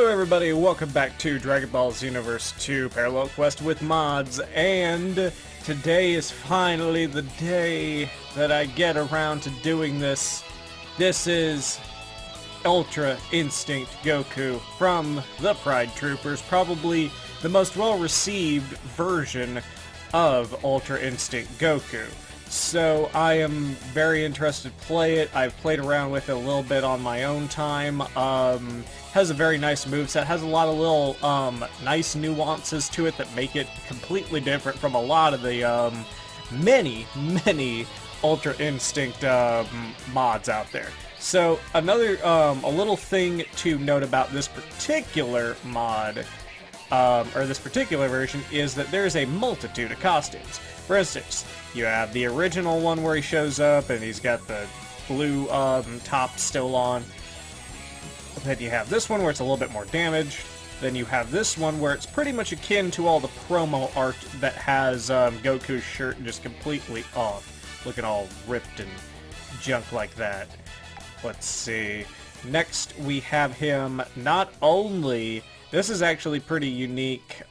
Hello everybody, welcome back to Dragon Ball Xenoverse 2 Parallel Quest with mods, and today is finally the day that I get around to doing this. This is Ultra Instinct Goku from the Pride Troopers, probably the most well-received version of Ultra Instinct Goku. So I am very interested to play it. I've played around with it a little bit on my own time. Has a very nice moveset, has a lot of little nice nuances to it that make it completely different from a lot of the many Ultra Instinct mods out there. So another a little thing to note about this particular mod, or this particular version, is that there's a multitude of costumes. For instance, you have the original one where he shows up and he's got the blue top still on. Then you have this one where it's a little bit more damaged. Then you have this one where it's pretty much akin to all the promo art that has Goku's shirt just completely off, looking all ripped and junk like that. Let's see. Next we have him not only... This is actually pretty unique,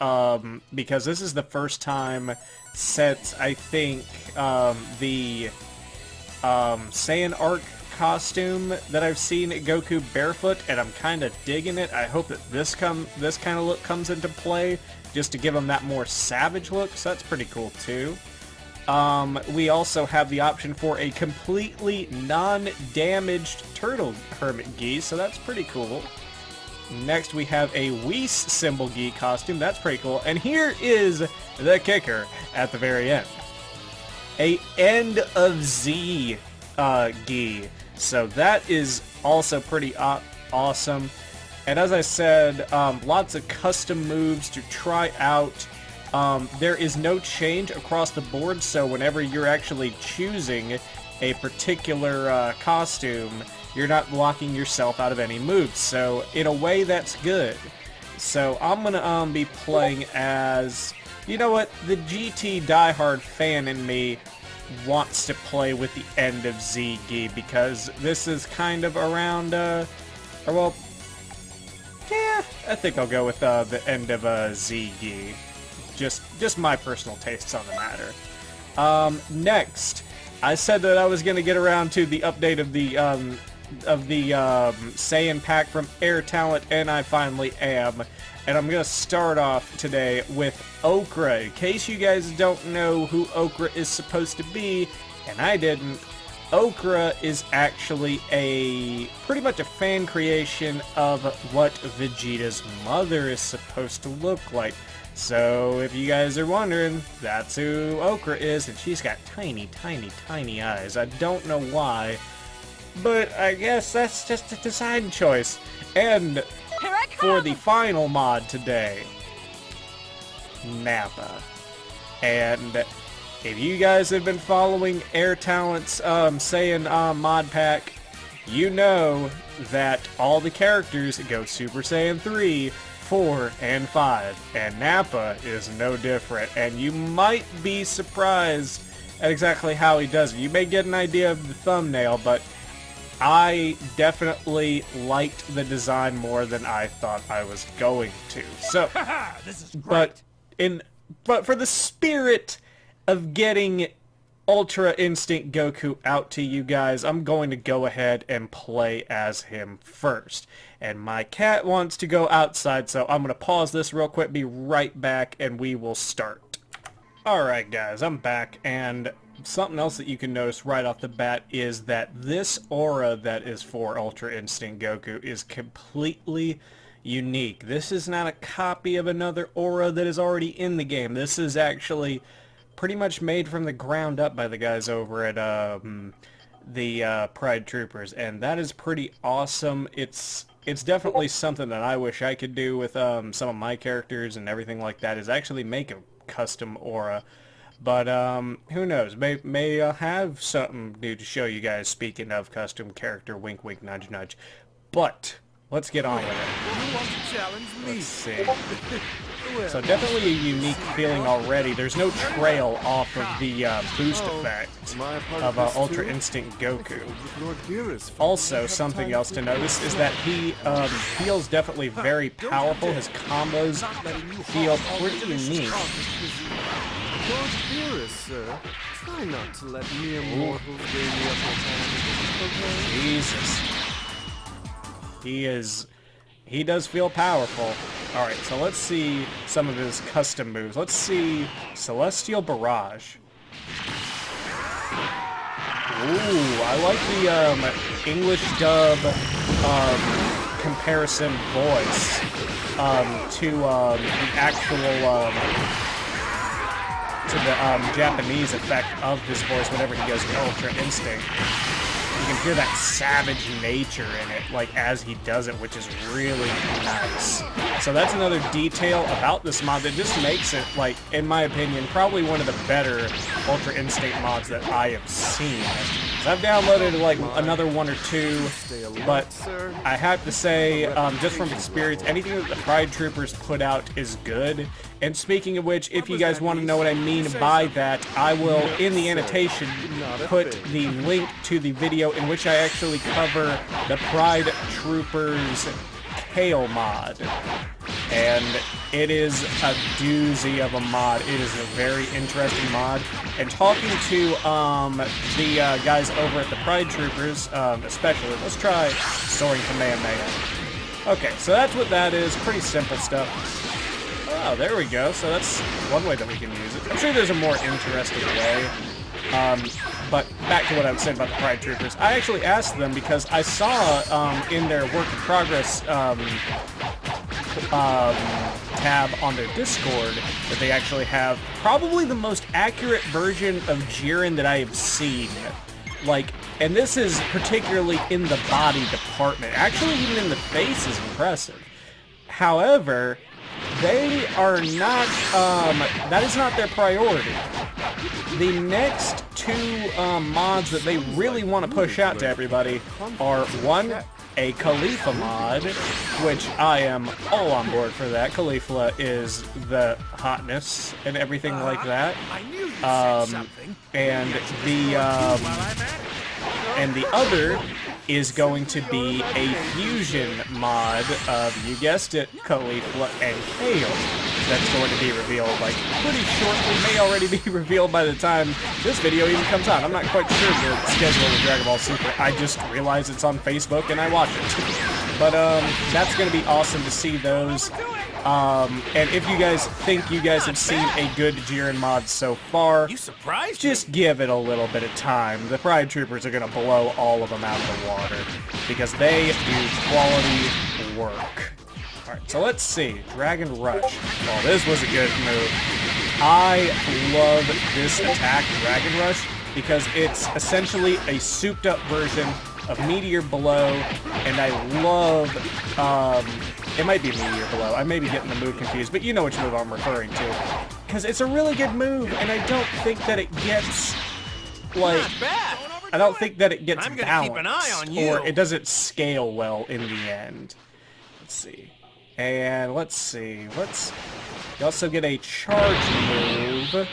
because this is the first time since, I think, the Saiyan Arc costume that I've seen Goku barefoot, and I'm kind of digging it. I hope that this kind of look comes into play, just to give him that more savage look, so that's pretty cool too. We also have the option for a completely non-damaged Turtle Hermit Gi, so that's pretty cool. Next we have a Whis symbol Gi costume, that's pretty cool. And here is the kicker at the very end. A End of Z Gi. So that is also pretty awesome. And as I said, lots of custom moves to try out. There is no change across the board, so whenever you're actually choosing a particular costume, you're not blocking yourself out of any moves. So in a way, that's good. So I'm gonna be playing as, you know what, the GT diehard fan in me wants to play with the End of Z Gi, because this is kind of around, or well, yeah, I think I'll go with the End of Z Gi. Just my personal tastes on the matter. Next, I said that I was gonna get around to the update of the Saiyan pack from Air Talent, and I finally am. And I'm gonna start off today with Okra. In case you guys don't know who Okra is supposed to be, and I didn't, Okra is actually pretty much a fan creation of what Vegeta's mother is supposed to look like. So if you guys are wondering, that's who Okra is, and she's got tiny eyes. I don't know why, but I guess that's just a design choice. And for the final mod today, NAPPA. And if you guys have been following Air Talent's Saiyan mod pack, you know that all the characters go Super Saiyan 3, 4, and 5, and NAPPA is no different. And you might be surprised at exactly how he does it. You may get an idea of the thumbnail, but I definitely liked the design more than I thought I was going to. So, this is great. but for the spirit of getting Ultra Instinct Goku out to you guys, I'm going to go ahead and play as him first. And my cat wants to go outside, so I'm going to pause this real quick, be right back, and we will start. Alright guys, I'm back, and something else that you can notice right off the bat is that this aura that is for Ultra Instinct Goku is completely unique. This is not a copy of another aura that is already in the game. This is actually pretty much made from the ground up by the guys over at the Pride Troopers, and that is pretty awesome. It's definitely something that I wish I could do with some of my characters and everything like that, is actually make a custom aura. But who knows, may have something new to show you guys, speaking of custom character, wink wink nudge nudge. But let's get on with it. You want to challenge me? Let's see. So definitely a unique feeling already. There's no trail off of the boost effect of Ultra Instinct Goku. Also, something else to notice is that he feels definitely very powerful. His combos feel pretty unique. Lord Beerus, sir. Try not to let mere mortals gain the upper hand. Jesus. He does feel powerful. Alright, so let's see some of his custom moves. Let's see Celestial Barrage. Ooh, I like the English dub comparison voice to the actual Japanese effect of his voice whenever he goes to Ultra Instinct. You can hear that savage nature in it, like, as he does it, which is really nice. So that's another detail about this mod that just makes it, like, in my opinion, probably one of the better Ultra Instinct mods that I have seen. So I've downloaded, like, another one or two, but I have to say, just from experience, anything that the Pride Troopers put out is good. And speaking of which, if you guys want to know what I mean by that, I will, in the annotation, put the link to the video in which I actually cover the Pride Troopers Kale mod. And it is a doozy of a mod. It is a very interesting mod. And talking to the guys over at the Pride Troopers, especially, let's try Soaring Kamehameha. Okay, so that's what that is. Pretty simple stuff. Oh, there we go. So that's one way that we can use it. I'm sure there's a more interesting way. But back to what I was saying about the Pride Troopers. I actually asked them because I saw in their work in progress tab on their Discord that they actually have probably the most accurate version of Jiren that I have seen. Like, and this is particularly in the body department. Actually, even in the face is impressive. However, they are not, that is not their priority. The next two mods that they really want to push out to everybody are, one, a Khalifa mod, which I am all on board for that. Khalifa is the hotness and everything like that. And the other is going to be a fusion mod of, you guessed it, Khalifa and Kale. That's going to be revealed, like, pretty shortly. May already be revealed by the time this video even comes out. I'm not quite sure the schedule of Dragon Ball Super. I just realized it's on Facebook and I watch it. But that's going to be awesome to see those. And if you guys think you guys have seen a good Jiren mod so far, just give it a little bit of time. The Pride Troopers are going to blow all of them out of the water because they do quality work. Alright, so let's see. Dragon Rush. Oh, this was a good move. I love this attack, Dragon Rush, because it's essentially a souped-up version of Meteor Blow, and I love, it might be Meteor Blow. I may be getting the move confused, but you know which move I'm referring to. Because it's a really good move, and I don't think that it gets, like, I don't think that it gets balanced, or it doesn't scale well in the end. Let's see. And let's see, you also get a charge move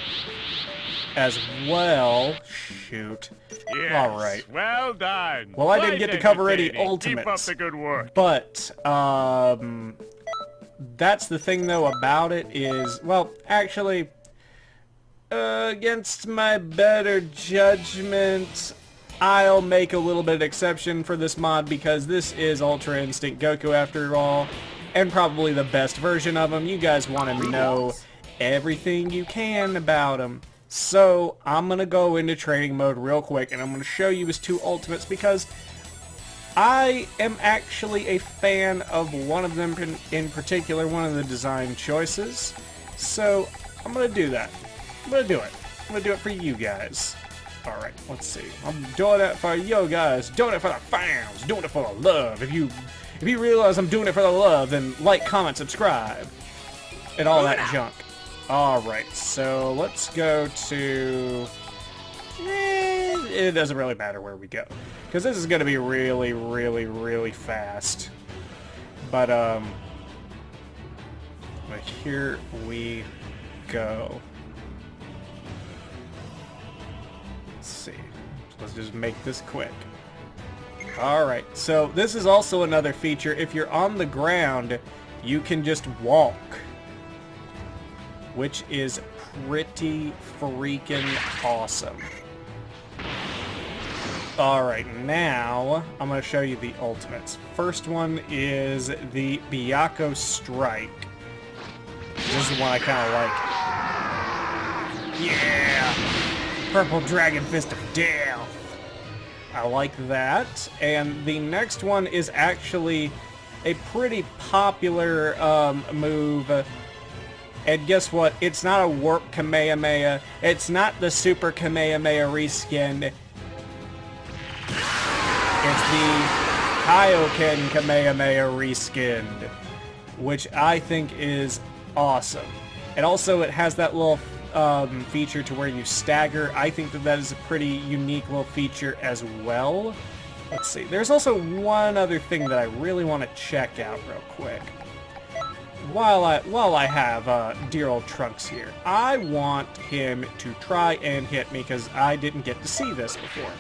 as well. Shoot. Yes, alright. Well done. Well, I didn't get to cover any ultimates. Keep up the good work. But, that's the thing, though, about it is, well, actually, against my better judgment, I'll make a little bit of exception for this mod because this is Ultra Instinct Goku after all, and probably the best version of him. You guys want to know everything you can about him. So, I'm going to go into training mode real quick, and I'm going to show you his two ultimates because I am actually a fan of one of them in particular, one of the design choices. So, I'm going to do that. I'm going to do it. I'm going to do it for you guys. Alright, let's see. I'm doing it for you guys. Doing it for the fans. Doing it for the love. If you realize I'm doing it for the love, then like, comment, subscribe, and all that junk. Alright, so let's go to... it doesn't really matter where we go, because this is going to be really, really, really fast. But, But here we go. Let's see. Let's just make this quick. Alright, so this is also another feature. If you're on the ground, you can just walk. Which is pretty freaking awesome. Alright, now I'm going to show you the ultimates. First one is the Byakuya Strike. This is one I kind of like. Yeah! Purple Dragon Fist of Death! I like that. And the next one is actually a pretty popular move. And guess what? It's not a Warp Kamehameha. It's not the Super Kamehameha reskin. It's the Kaioken Kamehameha reskinned, which I think is awesome. And also it has that little feature to where you stagger. I think that that is a pretty unique little feature as well. Let's see. There's also one other thing that I really want to check out real quick. While I have dear old Trunks here, I want him to try and hit me because I didn't get to see this before.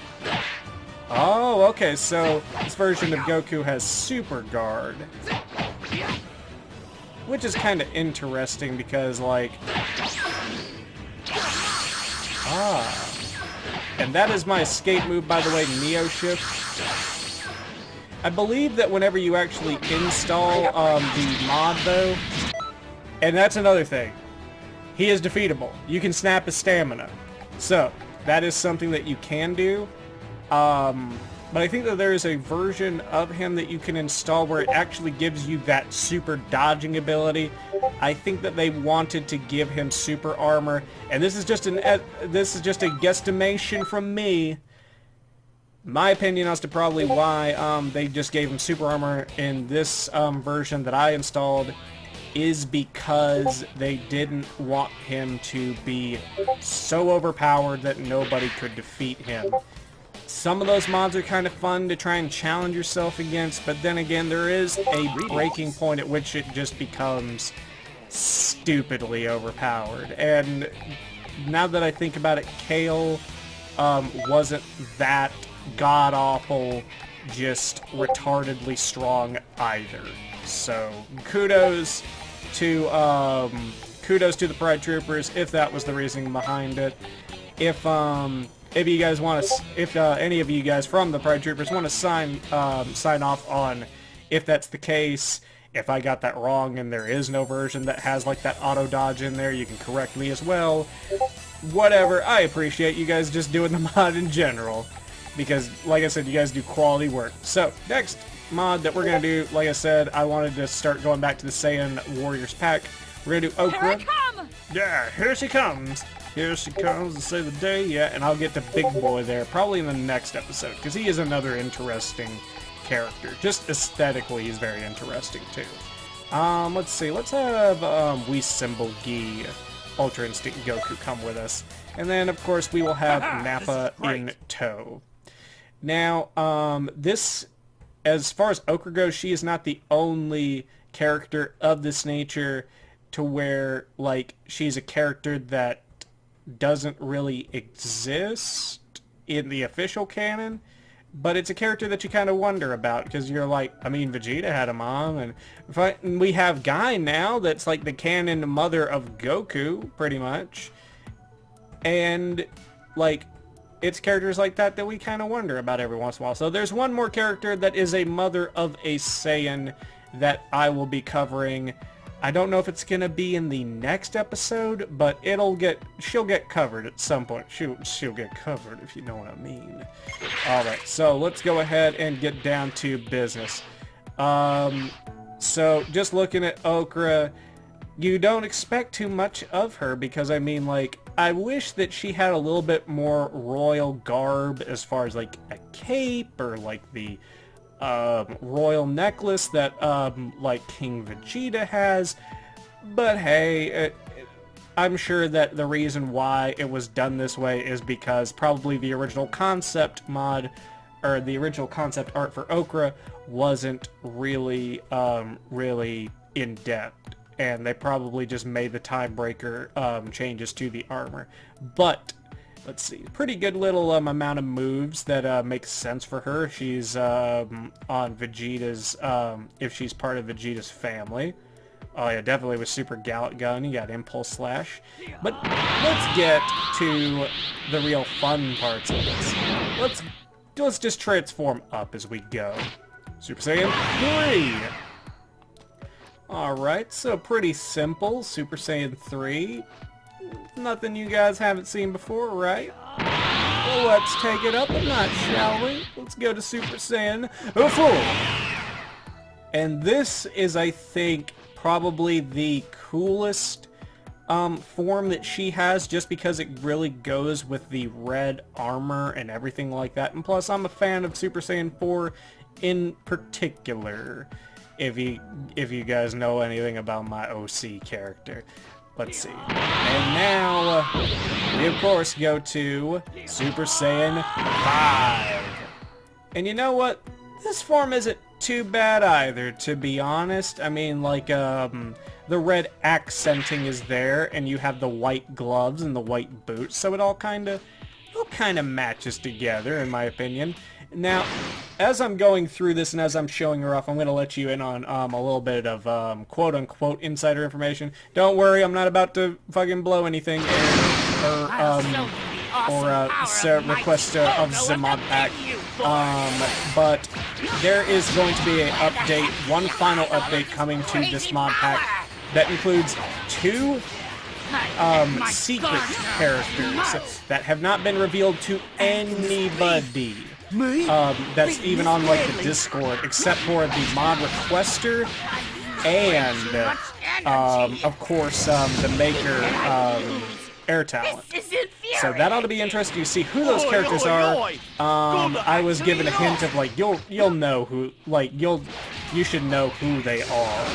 Oh, okay, so this version of Goku has Super Guard. Which is kind of interesting because, like... And that is my escape move, by the way, Neo Shift. I believe that whenever you actually install the mod, though... And that's another thing. He is defeatable. You can snap his stamina. So, that is something that you can do. But I think that there is a version of him that you can install where it actually gives you that super dodging ability. I think that they wanted to give him super armor, and this is just a guesstimation from me. My opinion as to probably why they just gave him super armor in this version that I installed is because they didn't want him to be so overpowered that nobody could defeat him. Some of those mods are kind of fun to try and challenge yourself against, but then again, there is a breaking point at which it just becomes stupidly overpowered. And now that I think about it, Kale wasn't that god-awful, just retardedly strong either. So kudos to the Pride Troopers if that was the reasoning behind it. If you guys want to, if any of you guys from the Pride Troopers want to sign off on if that's the case, if I got that wrong and there is no version that has like that auto dodge in there, you can correct me as well. Whatever, I appreciate you guys just doing the mod in general, because like I said, you guys do quality work. So next mod that we're gonna do, like I said, I wanted to start going back to the Saiyan Warriors pack. We're gonna do Okra. Here I come! Yeah, here she comes. Here she comes to save the day, yeah, and I'll get to Big Boy there, probably in the next episode, because he is another interesting character. Just aesthetically, he's very interesting, too. Let's see, let's have, Wee Symbol Gi, Ultra Instinct Goku come with us. And then, of course, we will have Nappa in tow. Now, this, as far as Okra goes, she is not the only character of this nature to where, like, she's a character that doesn't really exist in the official canon, but it's a character that you kind of wonder about, because you're like, I mean, Vegeta had a mom, and we have Guy now that's like the canon mother of Goku, pretty much, and like, it's characters like that that we kind of wonder about every once in a while. So there's one more character that is a mother of a Saiyan that I will be covering. I don't know if it's gonna be in the next episode, but she'll get covered at some point. She'll get covered, if you know what I mean. Alright, so let's go ahead and get down to business. So just looking at Okra, you don't expect too much of her, because I mean, like, I wish that she had a little bit more royal garb as far as like a cape or like the royal necklace that like King Vegeta has, but hey, I'm sure that the reason why it was done this way is because probably the original concept mod, or the original concept art for Okra wasn't really really in depth, and they probably just made the tiebreaker changes to the armor. But let's see, pretty good little amount of moves that make sense for her. She's on Vegeta's, if she's part of Vegeta's family. Oh yeah, definitely with Super Gallet Gun, you got Impulse Slash. But let's get to the real fun parts of this. Let's just transform up as we go. Super Saiyan 3! Alright, so pretty simple. Super Saiyan 3. Nothing you guys haven't seen before, right? Well, let's take it up a notch, shall we? Let's go to Super Saiyan 4! And this is, I think, probably the coolest form that she has, just because it really goes with the red armor and everything like that. And plus, I'm a fan of Super Saiyan 4 in particular, if you guys know anything about my OC character. Let's see. And now, we of course go to Super Saiyan 5. And you know what? This form isn't too bad either, to be honest. I mean, like, the red accenting is there, and you have the white gloves and the white boots, so it all kind of matches together, in my opinion. Now, as I'm going through this and as I'm showing her off, I'm going to let you in on a little bit of quote-unquote insider information. Don't worry, I'm not about to fucking blow anything or request of the mod pack. But there is going to be an update, one final update coming to this mod pack that includes 2 secret characters that have not been revealed to anybody. That's even on like the Discord, except for the mod requester and of course the maker air talent. So that ought to be interesting to see who those characters are. I was given a hint of like you'll know who, like you should know who they are.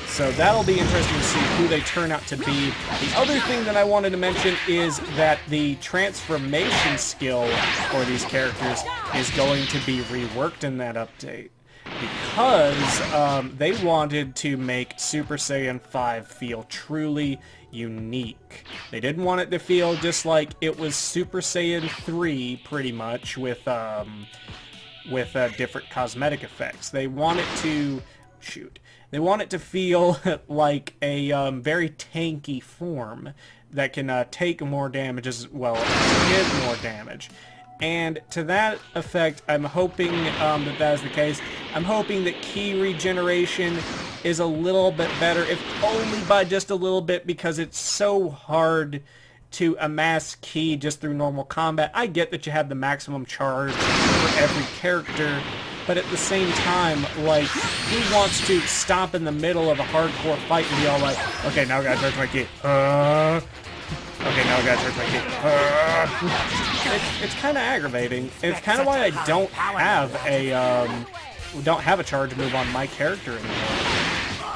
So that'll be interesting to see who they turn out to be. The other thing that I wanted to mention is that the transformation skill for these characters is going to be reworked in that update, because they wanted to make Super Saiyan 5 feel truly unique. They didn't want it to feel just like it was Super Saiyan 3, pretty much, with different cosmetic effects. They want it to... They want it to feel like a very tanky form that can take more damage as well as give more damage. And to that effect, I'm hoping that is the case. I'm hoping that ki regeneration is a little bit better, if only by just a little bit, because it's so hard to amass ki just through normal combat. I get that you have the maximum charge for every character, but at the same time, like, who wants to stop in the middle of a hardcore fight and be all like, okay, now I gotta charge my ki. Okay, now I gotta charge my ki. It's kind of aggravating. It's kind of why I don't have a charge move on my character anymore.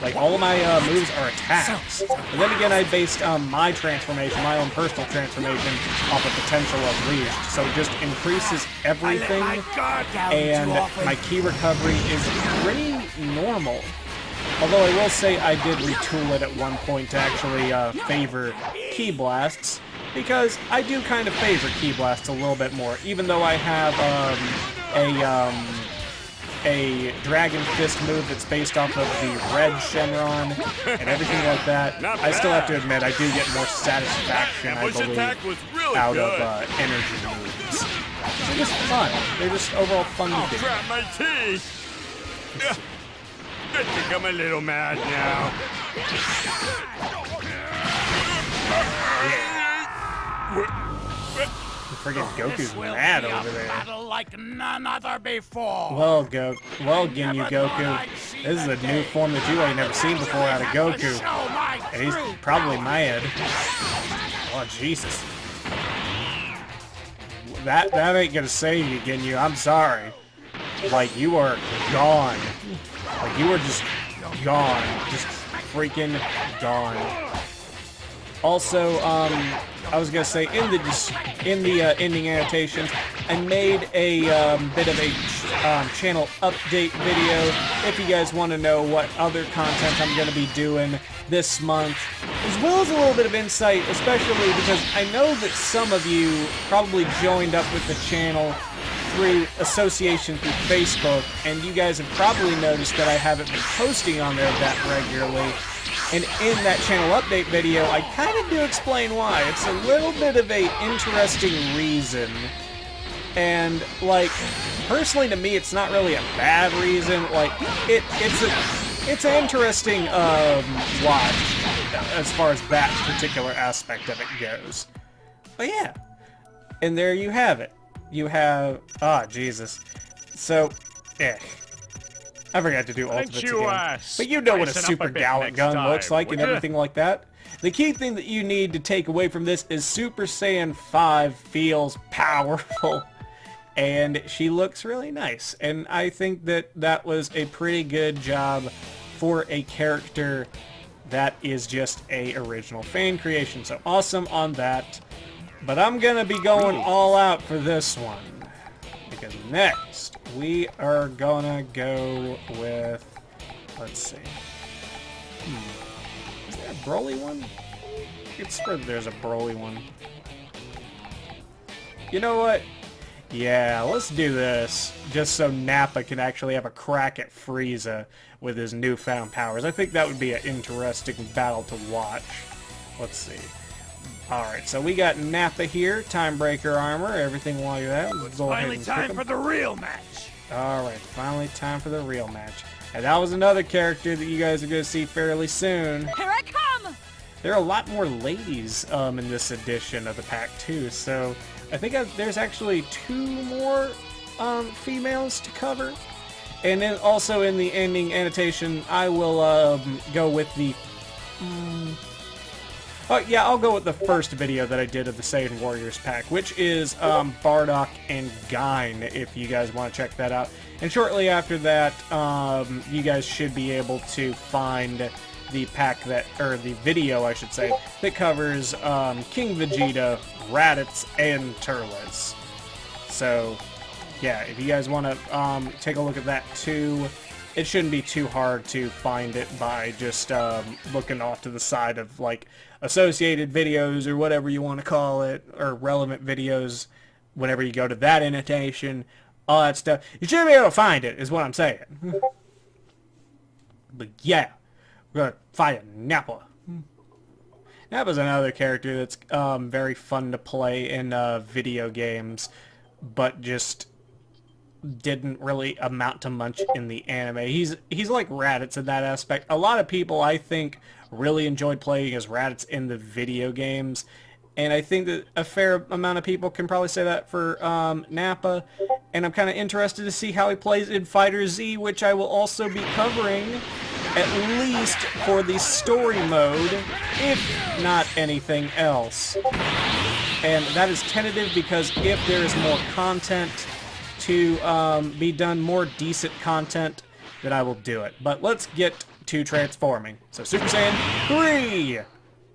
Like, all of my moves are attacks. But then again, I based my transformation, my own personal transformation, off the potential of Leash. So it just increases everything, and my ki recovery is pretty normal. Although I will say I did retool it at one point to actually favor ki blasts, because I do kind of favor ki blasts a little bit more, even though I have a Dragon Fist move that's based off of the red Shenron and everything like that. I still have to admit, I do get more satisfaction, I believe, out of energy moves. They're just fun. They're just overall fun to do. Crap, my tea! I think I'm a little mad now. Friggin' Goku's mad over there. Battle like none other before. Well, Ginyu Goku, this is a new form that you ain't never seen before out of Goku. And he's probably mad. Oh, Jesus. That ain't gonna save you, Ginyu. I'm sorry. Like, you are gone. Like, you are just gone. Just freaking gone. Also, I was gonna say in the ending annotations, I made a bit of a channel update video. If you guys want to know what other content I'm gonna be doing this month, as well as a little bit of insight, especially because I know that some of you probably joined up with the channel through association through Facebook, and you guys have probably noticed that I haven't been posting on there that regularly. And in that channel update video, I kind of do explain why. It's a little bit of a interesting reason. And, like, personally to me, it's not really a bad reason. Like, it's an interesting watch as far as that particular aspect of it goes. But yeah, and there you have it. You have, Jesus. So, I forgot to do ultimates again. But you know what a super gallant gun looks like and everything like that. The key thing that you need to take away from this is Super Saiyan 5 feels powerful. And she looks really nice. And I think that that was a pretty good job for a character that is just a original fan creation. So awesome on that. But I'm gonna be going all out for this one. Because next, we are gonna go with, let's see. Is there a Broly one? It's sure there's a Broly one. You know what? Yeah, let's do this. Just so Nappa can actually have a crack at Frieza with his newfound powers. I think that would be an interesting battle to watch. Let's see. Alright, so we got Nappa here, Timebreaker armor, everything while you're at. It's finally time for the real match. Alright, finally time for the real match. And that was another character that you guys are going to see fairly soon. Here I come! There are a lot more ladies in this edition of the pack too, so I think there's actually 2 more females to cover. And then also in the ending annotation, I will go with the... Oh, yeah, I'll go with the first video that I did of the Saiyan Warriors pack, which is Bardock and Gyne, if you guys want to check that out. And shortly after that, you guys should be able to find the pack that, or the video, I should say, that covers King Vegeta, Raditz, and Turles. So, yeah, if you guys want to take a look at that too, it shouldn't be too hard to find it by just looking off to the side of, like, associated videos or whatever you want to call it, or relevant videos whenever you go to that annotation, all that stuff. You should be able to find it, is what I'm saying. But yeah, we're going to fight Nappa. Nappa's another character that's very fun to play in video games, but just didn't really amount to much in the anime. He's like Raditz in that aspect. A lot of people, I think, really enjoyed playing as Raditz in the video games, and I think that a fair amount of people can probably say that for Nappa, and I'm kind of interested to see how he plays in Fighter Z, which I will also be covering, at least for the story mode, if not anything else. And that is tentative because if there is more content to be done, more decent content, then I will do it. But let's get to transforming. So Super Saiyan 3!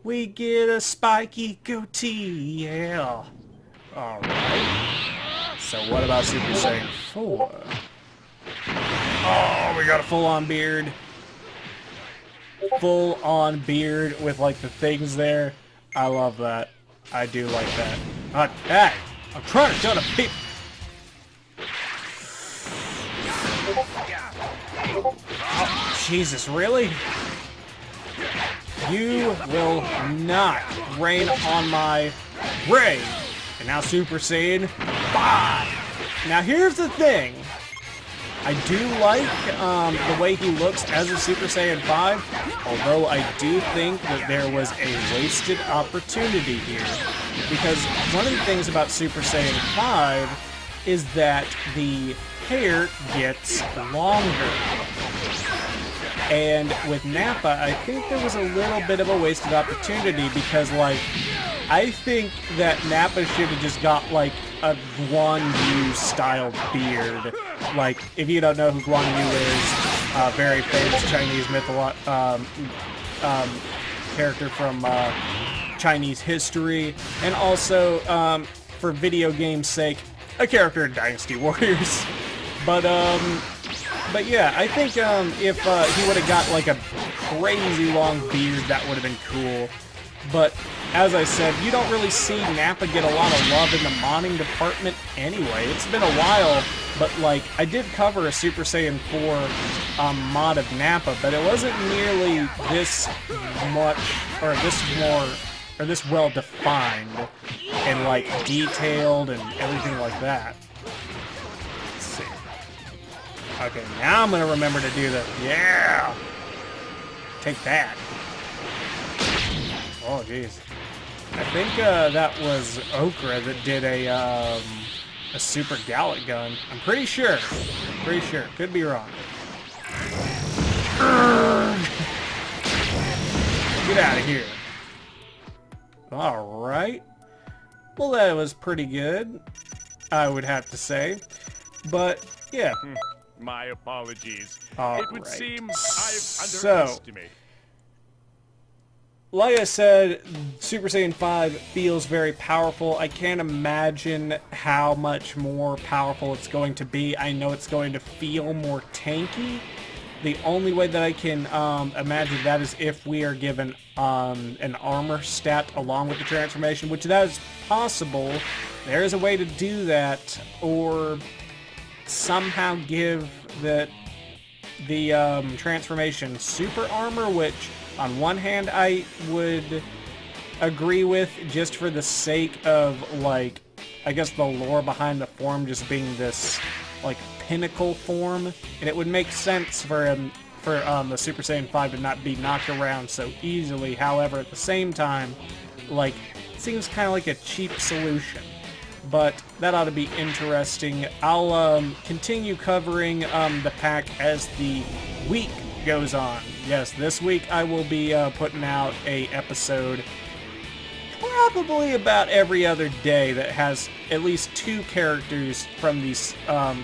We get a spiky goatee, yeah. Alright. So what about Super Saiyan 4? Oh, we got a full-on beard. Full-on beard with, like, the things there. I love that. I do like that. Hey! I'm trying to tell the people. Oh, Jesus, really? You will not rain on my ray. And now Super Saiyan 5. Now here's the thing. I do like the way he looks as a Super Saiyan 5, although I do think that there was a wasted opportunity here. Because one of the things about Super Saiyan 5 is that the hair gets longer. And with Nappa, I think there was a little bit of a wasted opportunity because, like, I think that Nappa should have just got, like, a Guan Yu style beard. Like, if you don't know who Guan Yu is, a very famous Chinese character from Chinese history, and also, for video game's sake, a character in Dynasty Warriors. But yeah, I think if he would have got like a crazy long beard, that would have been cool. But as I said, you don't really see Nappa get a lot of love in the modding department anyway. It's been a while, but like I did cover a Super Saiyan 4 mod of Nappa, but it wasn't nearly this much or this well defined and like detailed and everything like that. Let's see. Okay, now I'm gonna remember to do the take that. Oh jeez. I think that was Okra that did a Super Gallic gun. I'm pretty sure. Could be wrong. Get out of here. Alright. Well, that was pretty good, I would have to say. But, yeah. My apologies. It would seem I've underestimated. Like I said, Super Saiyan 5 feels very powerful. I can't imagine how much more powerful it's going to be. I know it's going to feel more tanky. The only way that I can imagine that is if we are given an armor stat along with the transformation, which that is possible. There is a way to do that, or somehow give the transformation super armor, which on one hand I would agree with, just for the sake of, like, I guess the lore behind the form just being this, like, pinnacle form, and it would make sense for the Super Saiyan 5 to not be knocked around so easily. However, at the same time, like, it seems kind of like a cheap solution. But that ought to be interesting. I'll continue covering the pack as the week goes on. Yes, this week I will be putting out a episode probably about every other day that has at least 2 characters from these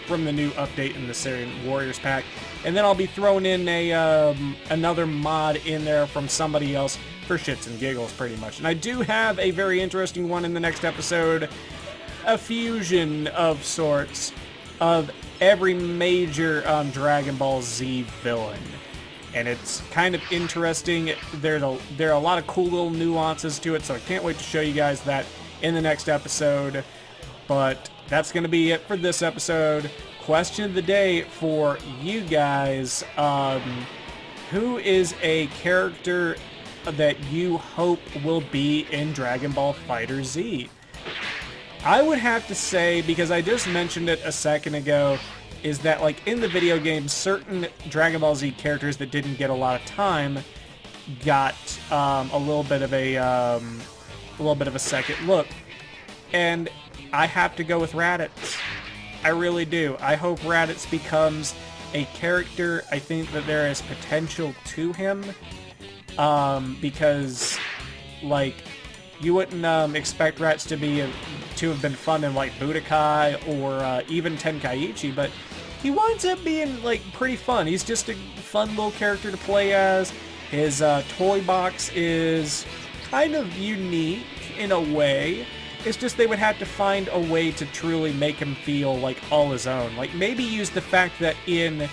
from the new update in the Saiyan Warriors pack, and then I'll be throwing in a another mod in there from somebody else for shits and giggles, pretty much. And I do have a very interesting one in the next episode, a fusion of sorts of every major Dragon Ball Z villain. And it's kind of interesting. There are a lot of cool little nuances to it, so I can't wait to show you guys that in the next episode. But that's going to be it for this episode. Question of the day for you guys. Who is a character that you hope will be in Dragon Ball FighterZ? I would have to say, because I just mentioned it a second ago, is that, like, in the video game, certain Dragon Ball Z characters that didn't get a lot of time got a little bit of a second look, and I have to go with Raditz. I really do. I hope Raditz becomes a character. I think that there is potential to him, because, like, you wouldn't expect Raditz to have been fun in, like, Budokai or even Tenkaichi, but he winds up being, like, pretty fun. He's just a fun little character to play as. His toy box is kind of unique in a way. It's just they would have to find a way to truly make him feel like all his own. Like, maybe use the fact that in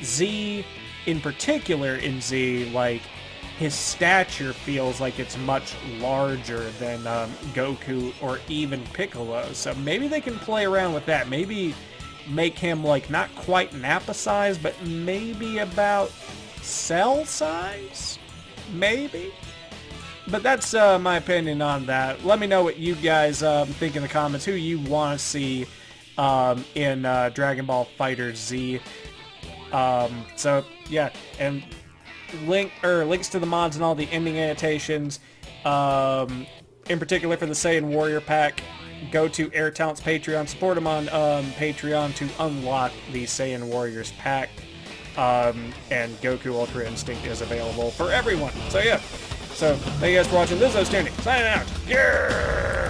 Z, in particular in Z, like, his stature feels like it's much larger than Goku or even Piccolo. So maybe they can play around with that. Maybe make him, like, not quite Nappa size, but maybe about Cell size? Maybe? But that's my opinion on that. Let me know what you guys think in the comments, who you want to see in Dragon Ball FighterZ. So, yeah, and links to the mods and all the ending annotations, in particular for the Saiyan Warrior pack. Go to Air Talent's Patreon, support him on Patreon to unlock the Saiyan Warriors pack, and Goku Ultra Instinct is available for everyone. So yeah, so thank you guys for watching. This is Ostuni, signing out. Yeah!